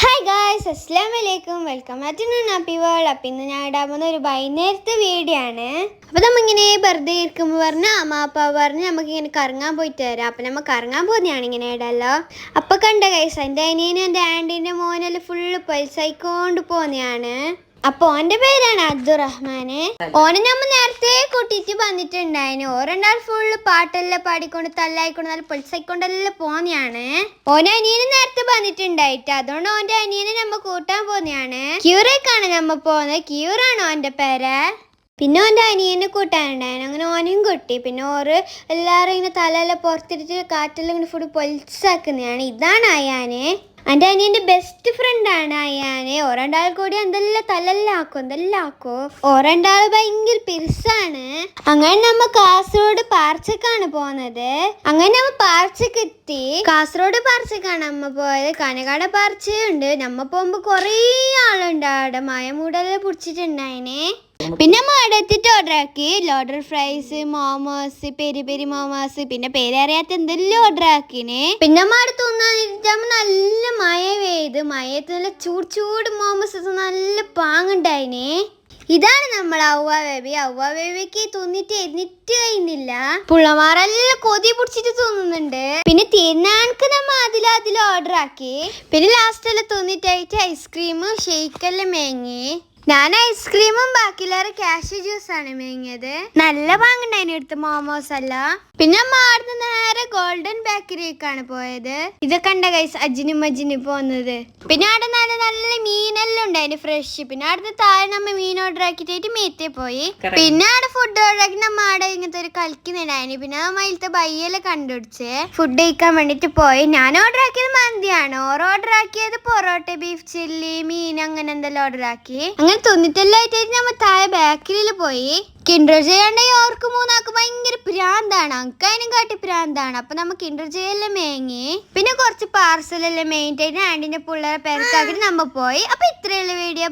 Hi guys, അസ്സലാമു അലൈക്കും. Welcome back to happy world. അപ്പം ഇന്ന് ഞാൻ ഇടാൻ പോകുന്ന ഒരു വൈകുന്നേരത്തെ വീഡിയോ ആണ്. അപ്പോൾ നമ്മളിങ്ങനെ വെറുതെ ഇരിക്കുമ്പോൾ പറഞ്ഞാൽ അമ്മ അപ്പ പറഞ്ഞ് നമുക്കിങ്ങനെ കറങ്ങാൻ പോയിട്ട് വരാം. അപ്പം നമ്മൾ കറങ്ങാൻ പോകുന്നതാണ് ഇങ്ങനെ ഇടല്ലോ. അപ്പം കണ്ട ഗൈസ്, എൻ്റെ അനിയനും എൻ്റെ ആൻറ്റീൻ്റെ മോനെല്ലാം ഫുള്ള് പൈസയിക്കൊണ്ട് പോകുന്നതാണ്. അപ്പൊ ഓന്റെ പേരാണ് അബ്ദുറഹ്മാന്. ഓനെ നമ്മ നേരത്തെ കൂട്ടിട്ട് വന്നിട്ടുണ്ടായിന്. ഓരണ്ടാൾ ഫുള്ള് പാട്ടെല്ലാം പാടിക്കൊണ്ട് തല്ലായിക്കൊണ്ട് നല്ല പൊളിസായിക്കൊണ്ടെല്ലാം പോന്നെയാണ്. ഓന്റെ അനിയന് നേരത്തെ വന്നിട്ടുണ്ടായിട്ട് അതുകൊണ്ട് ഓന്റെ അനിയനെ നമ്മ കൂട്ടാൻ പോന്നെയാണ്. ക്യൂറേക്കാണ് നമ്മ പോകുന്നത്. ക്യൂറാണ് ഓന്റെ പേര്. പിന്നെ ഓൻ്റെ അനിയനെ കൂട്ടാനുണ്ടായിരുന്നു. അങ്ങനെ ഓനെയും കൂട്ടി. പിന്നെ ഓറ് എല്ലാവരും ഇങ്ങനെ തലയെല്ലാം പുറത്തിട്ട് കാറ്റെല്ലാം ഇങ്ങനെ ഫുഡ് പൊളിച്ചാക്കുന്നതാണ്. ഇതാണ് അയാന്. എൻ്റെ അനിയൻ്റെ ബെസ്റ്റ് ഫ്രണ്ടാണ് അയാന്. ഓരണ്ടാൾ കൂടി എന്തെല്ലാം തലെല്ലാം ആക്കോ. ഓരണ്ടാൾ ഭയങ്കര പിരിസാണ്. അങ്ങനെ നമ്മ കാസർഗോഡ് പാർച്ചക്കാണ് പോകുന്നത്. അങ്ങനെ നമ്മ പാർച്ചക്ക് എത്തി. കാസർഗോഡ് പാർച്ചക്കാണ് നമ്മ പോയത്. കനകാട് പാർച്ചയുണ്ട്. നമ്മ പോകുമ്പോ കൊറേ ആളുണ്ട് അവിടെ. മയമൂടെല്ലാം പിടിച്ചിട്ടുണ്ടായിനെ. പിന്നെ നമ്മൾ അവിടെ എത്തിയിട്ട് ഓർഡർ ആക്കി. Loaded fries, momos, peri peri momos, പിന്നെ പേരറിയാത്ത എന്തെല്ലാം ഓർഡർ ആക്കിനെ. പിന്നെ നമ്മൾ അവിടെ തിന്നാൻ നല്ല മഴ പെയ്ത്. മഴയത്ത് നല്ല ചൂട് മോമോസ് നല്ല പാങ്ങുണ്ടായിനെ. ഇതാണ് നമ്മൾ ഔവ ബേബിക്ക് തിന്നിട്ട് എന്നിട്ട് കഴിയുന്നില്ല. പുള്ളമാരെല്ലാം കൊതി പിടിച്ചിട്ട് തിന്നുന്നുണ്ട്. പിന്നെ തിന്നാനക്ക് നമ്മ അതിൽ ഓർഡർ ആക്കി. പിന്നെ ലാസ്റ്റ് എല്ലാം തിന്നിട്ടായിട്ട് ഐസ്ക്രീം ഷെയ്ക്കെല്ലാം മേങ്ങി. ഞാൻ ഐസ്ക്രീമും ബാക്കിയുള്ളവരെ ക്യാഷ് ജ്യൂസാണ് മേങ്ങിയത്. നല്ല പാങ്ങുണ്ടായിന് എടുത്ത് മോമോസ് അല്ല. പിന്നെ മാറുന്ന നേരെ ഗോൾഡൻ ബേക്കറിക്കാണ് പോയത്. ഇതൊക്കെ കണ്ട ഗൈസ് അജിന് പോകുന്നത്. പിന്നെ അവിടെ നല്ല മീനെല്ലാം ഉണ്ടായിന് ഫ്രഷ്. പിന്നെ അവിടുന്ന് താഴെ നമ്മ മീൻ ഓർഡർ ആക്കിയിട്ട് മീറ്റേ പോയി. പിന്നെ അവിടെ ഫുഡ് ഓർഡർ ആക്കി നമ്മ അവിടെ ഇങ്ങനത്തെ ഒരു കളിക്കുന്നുണ്ടായിന്. പിന്നെ മയിലത്തെ ബയ്യെല്ലാം കണ്ടുപിടിച്ച് ഫുഡ് കഴിക്കാൻ വേണ്ടിട്ട് പോയി. ഞാൻ ഓർഡർ ആക്കിയത് മന്തിയാണ്. ഓരോ ഓർഡർ ആക്കിയത് പൊറോട്ട, ബീഫ് ചില്ലി, മീൻ അങ്ങനെ എന്തെല്ലാം ഓർഡർ ആക്കി. അങ്ങനെ തിന്നിട്ടെല്ലാം ആയിട്ട് നമ്മ താഴെ ബേക്കറിയിൽ പോയി. കിൻഡർ ചെയ്യാണ്ടെങ്കിൽ അവർക്ക് മൂന്നാൾക്ക് ഭയങ്കര പ്രാന്താണ്. അങ്കതിനും കാട്ടി പ്രാന്താണ്. അപ്പൊ നമുക്ക് കിൻഡർ ചെയ്യെല്ലാം മേങ്ങി. പിന്നെ കുറച്ച് പാർസലെല്ലാം മേങ്ങിട്ട് ആൻറ്റിന്റെ പിള്ളേരെ പേരക്കാക്കിട്ട് നമ്മ പോയി. അപ്പൊ ഇത്രയുള്ള വീഡിയോ.